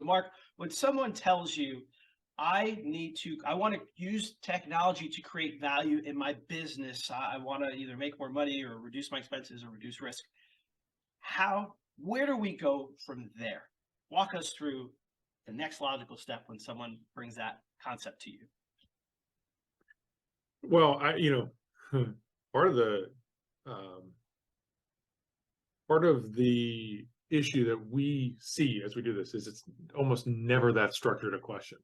Mark, when someone tells you, I want to use technology to create value in my business, I want to either make more money or reduce my expenses or reduce risk. Where do we go from there? Walk us through the next logical step when someone brings that concept to you. Well, part of the um, part of the issue that we see as we do this is it's almost never that structured a question,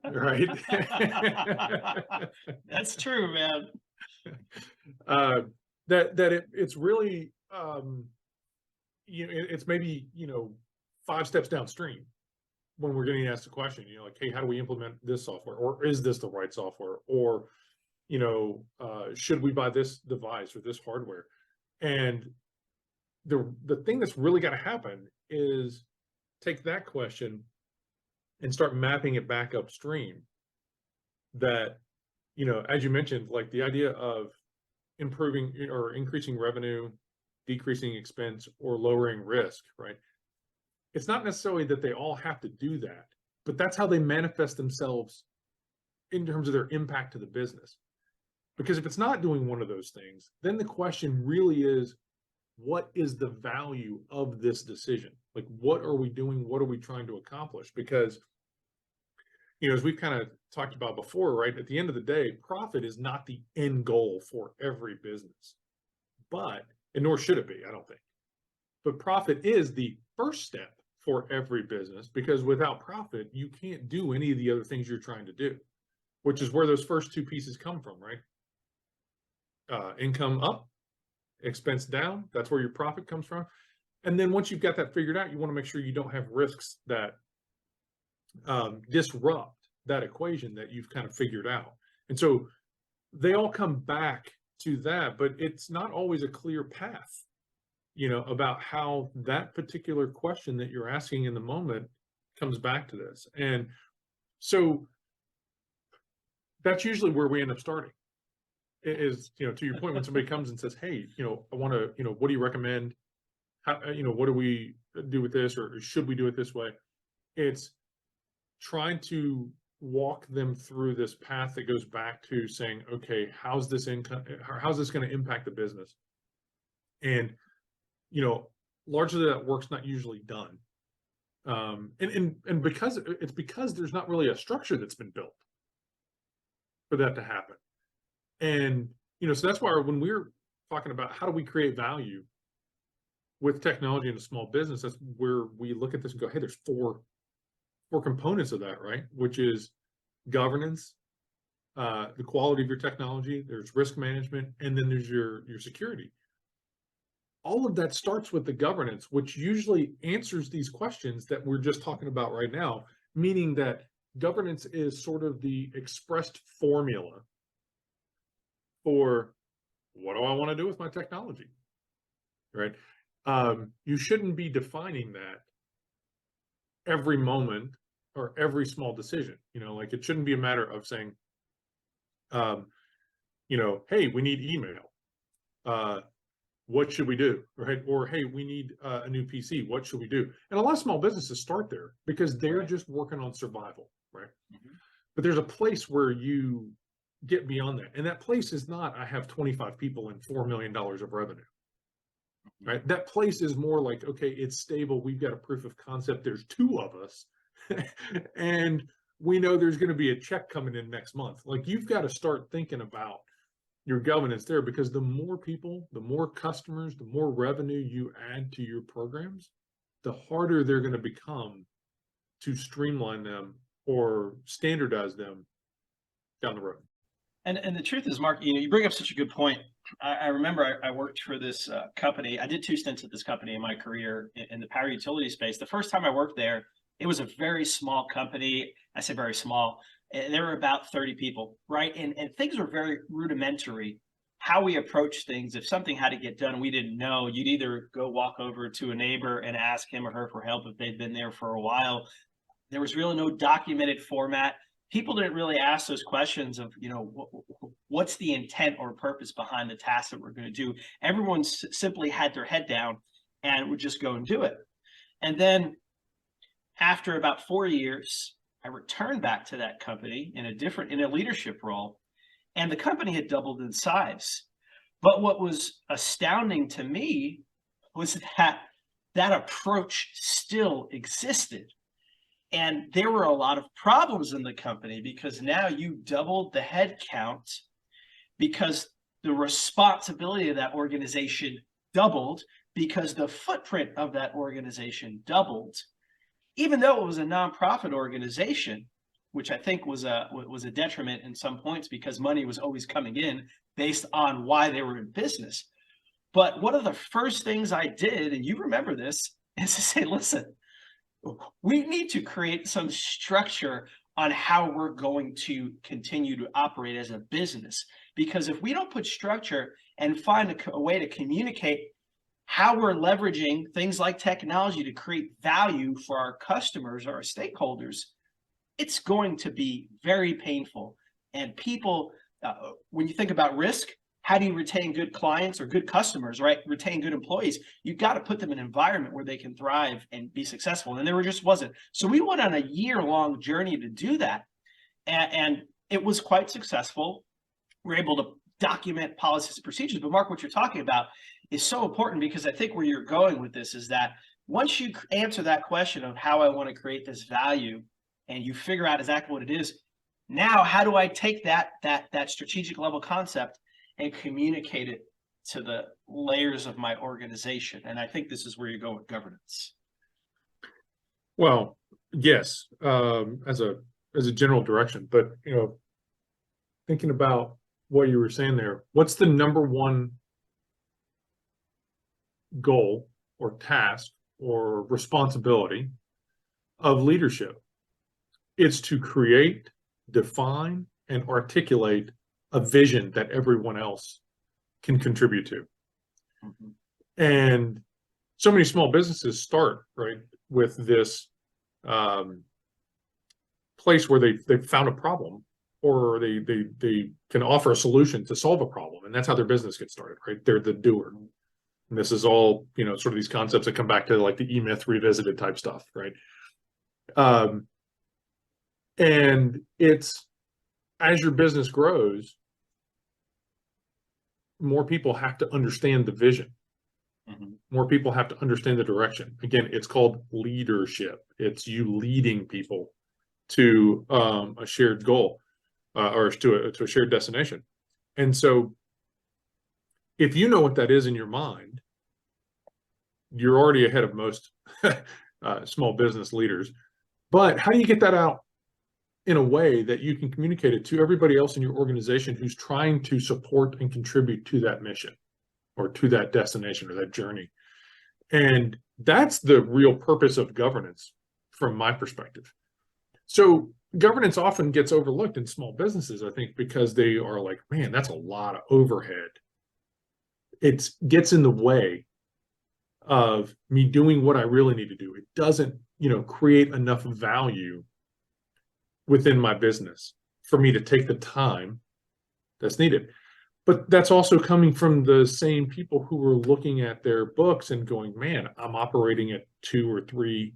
right? That's true, man. uh, it's really it's maybe 5 steps downstream when we're getting asked a question. Like, hey, how do we implement this software, or is this the right software, or should we buy this device or this hardware? And the thing that's really got to happen is take that question and start mapping it back upstream. That, as you mentioned, like the idea of improving or increasing revenue, decreasing expense, or lowering risk, right? It's not necessarily that they all have to do that, but that's how they manifest themselves in terms of their impact to the business. Because if it's not doing one of those things, then the question really is, what is the value of this decision? Like, what are we doing? What are we trying to accomplish? Because, as we've kind of talked about before, right, at the end of the day, profit is not the end goal for every business, and nor should it be, I don't think. But profit is the first step for every business, because without profit, you can't do any of the other things you're trying to do, which is where those first two pieces come from, right? Income up, expense down. That's where your profit comes from. And then once you've got that figured out, you want to make sure you don't have risks that disrupt that equation that you've kind of figured out. And so they all come back to that, but it's not always a clear path, about how that particular question that you're asking in the moment comes back to this. And so that's usually where we end up starting. Is, to your point, when somebody comes and says, hey, I want to, what do you recommend? How, what do we do with this, or should we do it this way? It's trying to walk them through this path that goes back to saying, okay, how's this going to impact the business? And, largely that work's not usually done. And because there's not really a structure that's been built for that to happen. And, so that's why when we're talking about how do we create value with technology in a small business, that's where we look at this and go, hey, there's four components of that, right? Which is governance, the quality of your technology, there's risk management, and then there's your security. All of that starts with the governance, which usually answers these questions that we're just talking about right now, meaning that governance is sort of the expressed formula for what do I want to do with my technology, right? You shouldn't be defining that every moment or every small decision. Like, it shouldn't be a matter of saying, hey, we need email. What should we do, right? Or, hey, we need a new PC. What should we do? And a lot of small businesses start there because they're just working on survival, right? Mm-hmm. But there's a place where you get beyond that. And that place is not, I have 25 people and $4 million of revenue, right? That place is more like, okay, it's stable. We've got a proof of concept. There's 2 of us and we know there's going to be a check coming in next month. Like, you've got to start thinking about your governance there, because the more people, the more customers, the more revenue you add to your programs, the harder they're going to become to streamline them or standardize them down the road. And the truth is, Mark, you bring up such a good point. I remember I worked for this company. I did 2 stints at this company in my career in the power utility space. The first time I worked there, it was a very small company. I say very small. There were about 30 people, right? And things were very rudimentary. How we approach things, if something had to get done, we didn't know, you'd either go walk over to a neighbor and ask him or her for help if they'd been there for a while. There was really no documented format. People didn't really ask those questions of, what's the intent or purpose behind the task that we're going to do. Everyone simply had their head down and would just go and do it. And then after about 4 years, I returned back to that company in a leadership role, and the company had doubled in size. But what was astounding to me was that that approach still existed. And there were a lot of problems in the company because now you doubled the head count because the responsibility of that organization doubled because the footprint of that organization doubled. Even though it was a nonprofit organization, which I think was a detriment in some points because money was always coming in based on why they were in business. But one of the first things I did, and you remember this, is to say, listen, we need to create some structure on how we're going to continue to operate as a business. Because if we don't put structure and find a way to communicate how we're leveraging things like technology to create value for our customers or our stakeholders, it's going to be very painful. And people, when you think about risk, how do you retain good clients or good customers, right? Retain good employees. You've got to put them in an environment where they can thrive and be successful. And there just wasn't. So we went on a year-long journey to do that. And it was quite successful. We're able to document policies and procedures. But Mark, what you're talking about is so important, because I think where you're going with this is that once you answer that question of how I want to create this value and you figure out exactly what it is, now how do I take that strategic level concept and communicate it to the layers of my organization? And I think this is where you go with governance. Well, yes, as a general direction, but thinking about what you were saying there, what's the number one goal or task or responsibility of leadership? It's to create, define, and articulate a vision that everyone else can contribute to. Mm-hmm. And so many small businesses start, right, with this place where they've found a problem, or they can offer a solution to solve a problem. And that's how their business gets started, right? They're the doer. And this is all, sort of these concepts that come back to like the E-Myth revisited type stuff, right? And it's, as your business grows, more people have to understand the vision. Mm-hmm. More people have to understand the direction. Again, it's called leadership. It's you leading people to a shared goal, or to a shared destination. And so if you know what that is in your mind, you're already ahead of most small business leaders. But how do you get that out in a way that you can communicate it to everybody else in your organization who's trying to support and contribute to that mission or to that destination or that journey? And that's the real purpose of governance from my perspective. So governance often gets overlooked in small businesses, I think, because they are like, man, that's a lot of overhead. It gets in the way of me doing what I really need to do. It doesn't, create enough value within my business for me to take the time that's needed. But that's also coming from the same people who are looking at their books and going, man, I'm operating at 2 or 3%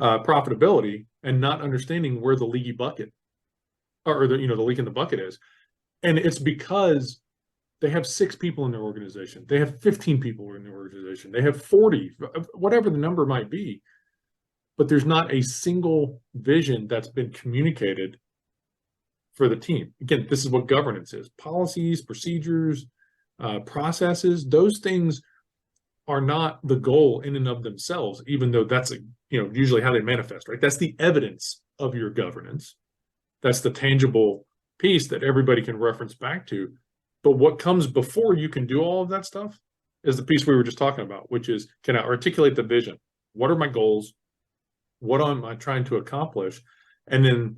profitability and not understanding where the leaky bucket or the leak in the bucket is. And it's because they have 6 people in their organization. They have 15 people in their organization. They have 40, whatever the number might be. But there's not a single vision that's been communicated for the team. Again, this is what governance is. Policies, procedures, processes, those things are not the goal in and of themselves, even though that's usually how they manifest, right? That's the evidence of your governance. That's the tangible piece that everybody can reference back to. But what comes before you can do all of that stuff is the piece we were just talking about, which is, can I articulate the vision? What are my goals? What am I trying to accomplish? And then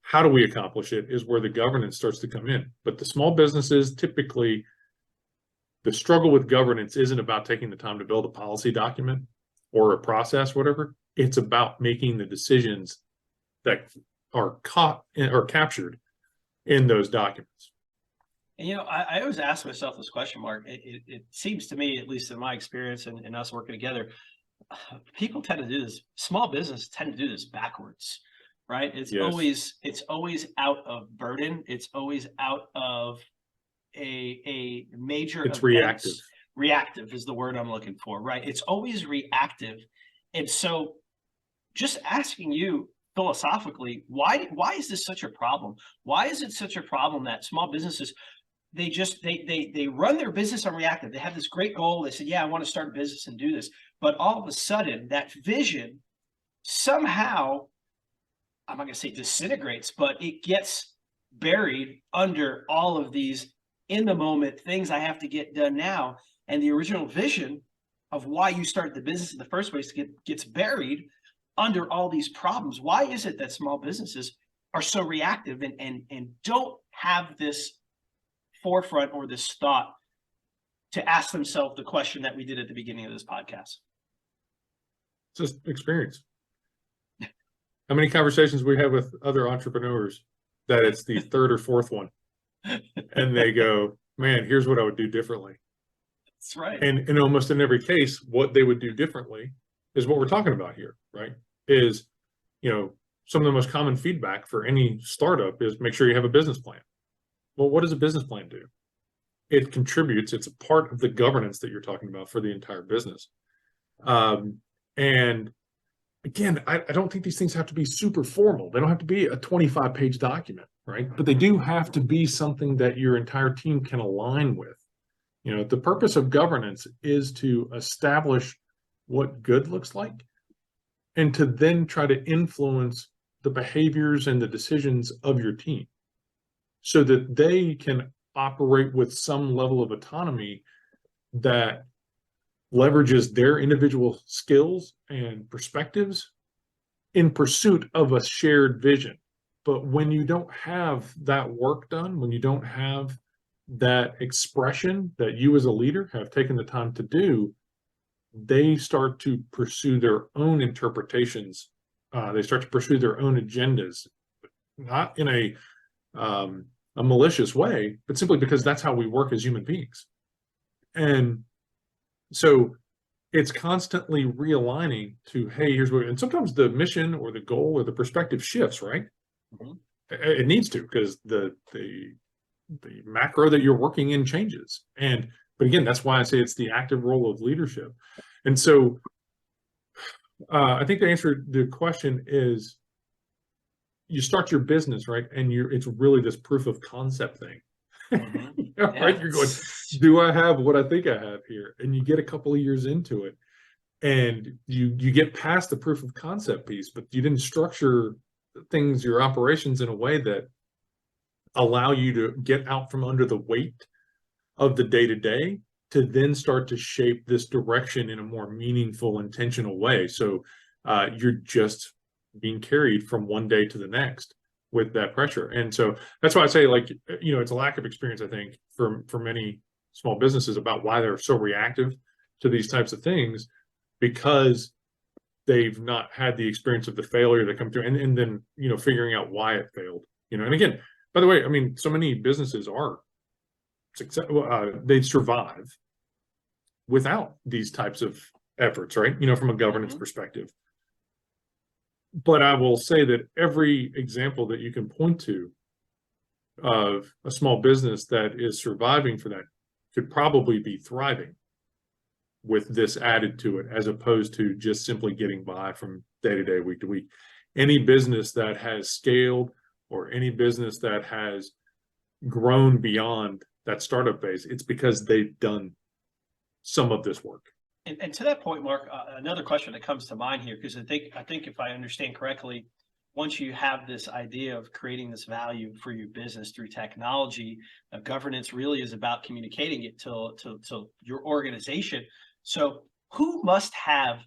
how do we accomplish it is where the governance starts to come in. But the small businesses, typically, the struggle with governance isn't about taking the time to build a policy document or a process, whatever. It's about making the decisions that are caught or captured in those documents. And, I always ask myself this question, Mark. It seems to me, at least in my experience and us working together, people tend to do this. Small business tend to do this backwards, right? Yes. It's always out of burden. It's always out of a major It's reactive. events. Reactive is the word I'm looking for, right? It's always reactive. And so just asking you philosophically, why is this such a problem? Why is it such a problem that small businesses, they run their business on reactive? They have this great goal. They said, yeah, I want to start a business and do this. But all of a sudden, that vision somehow, I'm not going to say disintegrates, but it gets buried under all of these in the moment things I have to get done now. And the original vision of why you started the business in the first place gets buried under all these problems. Why is it that small businesses are so reactive and don't have this forefront or this thought to ask themselves the question that we did at the beginning of this podcast? It's just experience. How many conversations we have with other entrepreneurs that it's the third or fourth one, and they go, man, here's what I would do differently. That's right. And in almost in every case, what they would do differently is what we're talking about here, right? Is, some of the most common feedback for any startup is make sure you have a business plan. Well, what does a business plan do? It contributes, it's a part of the governance that you're talking about for the entire business. And again, I don't think these things have to be super formal. They don't have to be a 25-page document, right? But they do have to be something that your entire team can align with. The purpose of governance is to establish what good looks like and to then try to influence the behaviors and the decisions of your team so that they can operate with some level of autonomy that leverages their individual skills and perspectives in pursuit of a shared vision. But when you don't have that work done, when you don't have that expression that you as a leader have taken the time to do, they start to pursue their own interpretations. They start to pursue their own agendas, not in a malicious way, but simply because that's how we work as human beings. And so it's constantly realigning to, hey, here's what, and sometimes the mission or the goal or the perspective shifts, right? Mm-hmm. It needs to, because the macro that you're working in changes. But again, that's why I say it's the active role of leadership. And so I think the answer to the question is you start your business, right? And it's really this proof of concept thing. Mm-hmm. Right? You're going, do I have what I think I have here? And you get a couple of years into it and you get past the proof of concept piece, but you didn't structure things, your operations, in a way that allow you to get out from under the weight of the day-to-day to then start to shape this direction in a more meaningful, intentional way. So you're just being carried from one day to the next with that pressure. And so that's why I say, it's a lack of experience, I think, for many small businesses about why they're so reactive to these types of things, because they've not had the experience of the failure that come through and then, figuring out why it failed, and again, by the way, I mean, so many businesses are they survive without these types of efforts, right? From a governance perspective. But I will say that every example that you can point to of a small business that is surviving for that could probably be thriving with this added to it, as opposed to just simply getting by from day to day, week to week. Any business that has scaled or any business that has grown beyond that startup phase, it's because they've done some of this work. And to that point, Mark, another question that comes to mind here, because I think if I understand correctly, once you have this idea of creating this value for your business through technology, governance really is about communicating it to your organization. So who must have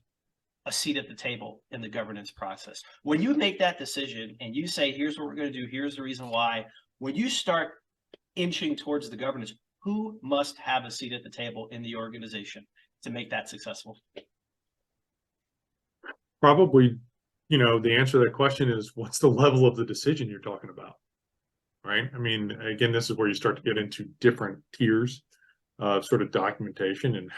a seat at the table in the governance process? When you make that decision and you say, here's what we're going to do, here's the reason why, when you start inching towards the governance, who must have a seat at the table in the organization to make that successful? Probably, the answer to that question is, what's the level of the decision you're talking about, right? I mean, again, this is where you start to get into different tiers of sort of documentation and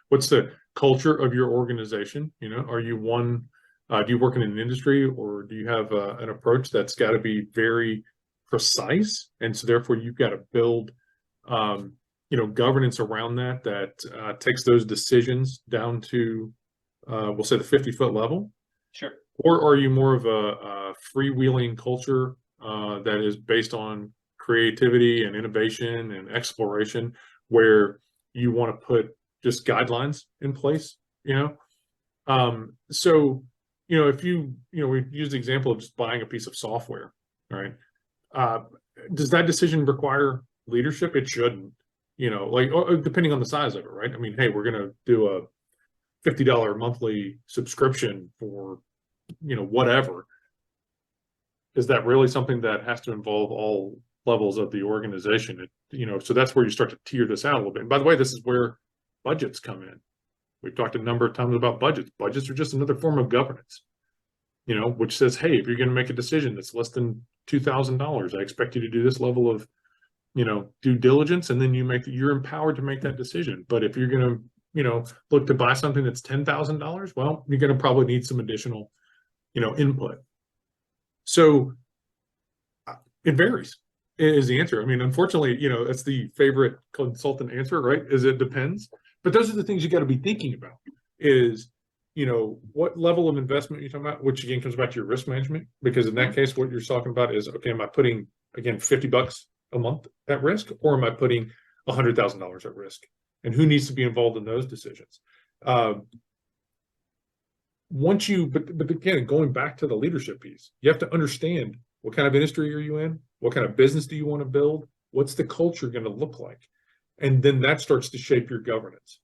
what's the culture of your organization. You know, are you one, do you work in an industry, or do you have an approach that's got to be very precise? And so therefore you've got to build, governance around that takes those decisions down to, we'll say the 50-foot level. Sure. Or are you more of a freewheeling culture that is based on creativity and innovation and exploration, where you want to put just guidelines in place, So, if we use the example of just buying a piece of software, right? Does that decision require leadership? It shouldn't, depending on the size of it, right? I mean, hey, we're going to do a $50 monthly subscription for, whatever. Is that really something that has to involve all levels of the organization? So that's where you start to tier this out a little bit. And by the way, this is where budgets come in. We've talked a number of times about budgets. Budgets are just another form of governance, which says, hey, if you're going to make a decision that's less than $2,000, I expect you to do this level of, due diligence, and then you're empowered to make that decision. But if you're going to, look to buy something that's $10,000, well, you're going to probably need some additional, input. So it varies is the answer. I mean, unfortunately, that's the favorite consultant answer, right? Is it depends. But those are the things you got to be thinking about is, what level of investment you're talking about, which again comes back to your risk management, because in that case, what you're talking about is, okay, am I putting, again, $50 a month at risk, or am I putting $100,000 at risk? And who needs to be involved in those decisions? But again, going back to the leadership piece, you have to understand, what kind of industry are you in? What kind of business do you want to build? What's the culture going to look like? And then that starts to shape your governance.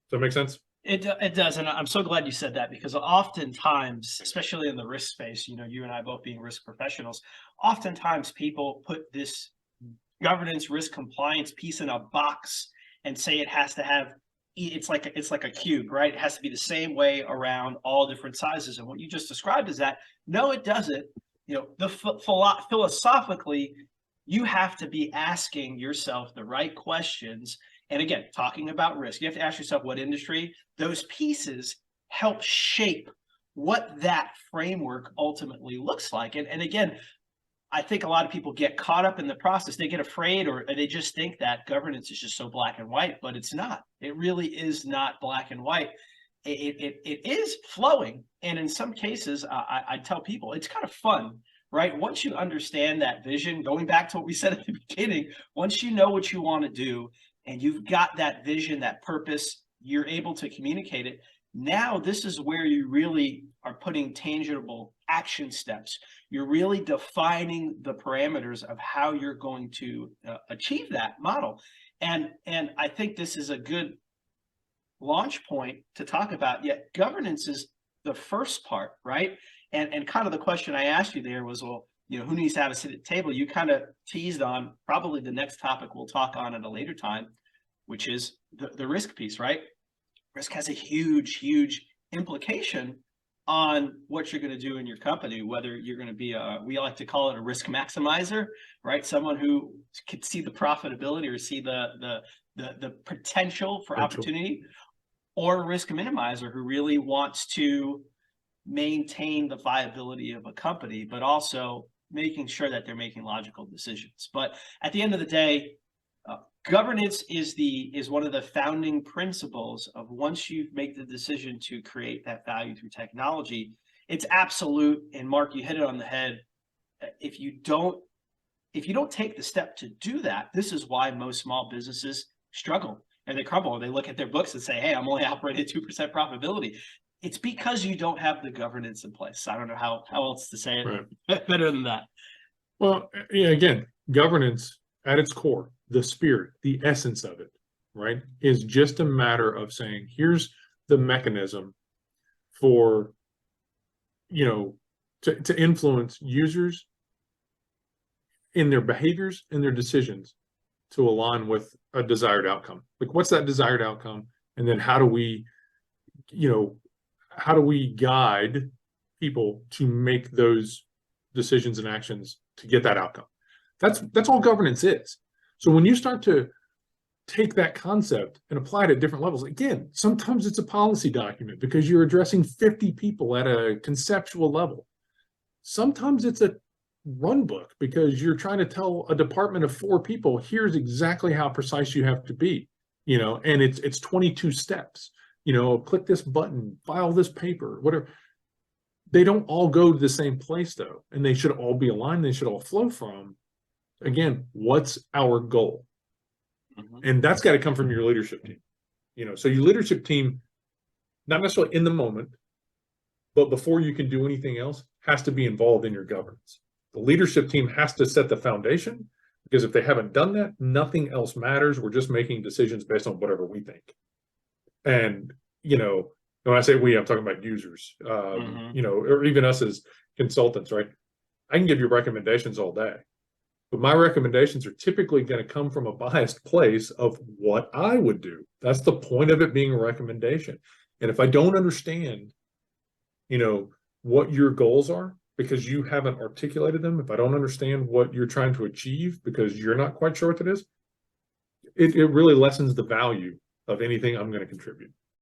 Does that make sense? It does. And I'm so glad you said that, because oftentimes, especially in the risk space, you and I both being risk professionals, oftentimes people put this governance risk compliance piece in a box and say it has to have, it's like a cube, right? It has to be the same way around all different sizes. And what you just described is that, no, it doesn't. Philosophically, you have to be asking yourself the right questions. And again, talking about risk, you have to ask yourself what industry. Those pieces help shape what that framework ultimately looks like. And again, I think a lot of people get caught up in the process. They get afraid, or they just think that governance is just so black and white, but it's not. It really is not black and white. It is flowing. And in some cases, I tell people it's kind of fun, right? Once you understand that vision, going back to what we said at the beginning, once you know what you want to do and you've got that vision, that purpose, you're able to communicate it. Now, this is where you really are putting tangible action steps. You're really defining the parameters of how you're going to achieve that model. And I think this is a good launch point to talk about. Yet governance is the first part, right? And kind of the question I asked you there was, well, who needs to have a seat at the table? You kind of teased on probably the next topic we'll talk on at a later time, which is the risk piece, right? Risk has a huge, huge implication on what you're going to do in your company, whether you're going to be we like to call it a risk maximizer, right? Someone who could see the profitability or see the potential for opportunity, or a risk minimizer who really wants to maintain the viability of a company, but also making sure that they're making logical decisions. But at the end of the day, governance is one of the founding principles of, once you make the decision to create that value through technology, it's absolute. And Mark, you hit it on the head. If you don't take the step to do that, this is why most small businesses struggle and they crumble. They look at their books and say, hey, I'm only operating at 2% profitability. It's because you don't have the governance in place. I don't know how else to say it right. Better than that. Well, yeah, again, governance at its core, the spirit, the essence of it, right, is just a matter of saying, here's the mechanism for, to influence users in their behaviors and their decisions to align with a desired outcome. Like, what's that desired outcome? And then how do we guide people to make those decisions and actions to get that outcome? That's all governance is. So when you start to take that concept and apply it at different levels. Again, sometimes it's a policy document because you're addressing 50 people at a conceptual level. Sometimes it's a run book because you're trying to tell a department of 4 people, here's exactly how precise you have to be, you know, and it's 22 steps, you know, click this button, file this paper, whatever. They don't all go to the same place though, and they should all be aligned. They should all flow from, again, what's our goal? And that's got to come from your leadership team, you know, so your leadership team, not necessarily in the moment, but before you can do anything else, has to be involved in your governance. The leadership team has to set the foundation, because if they haven't done that, nothing else matters. We're just making decisions based on whatever we think. And, you know, when I say we, I'm talking about users, you know, or even us as consultants, right? I can give you recommendations all day, but my recommendations are typically going to come from a biased place of what I would do. That's the point of it being a recommendation. And if I don't understand, you know, what your goals are, because you haven't articulated them, if I don't understand what you're trying to achieve because you're not quite sure what it is, it really lessens the value of anything I'm going to contribute.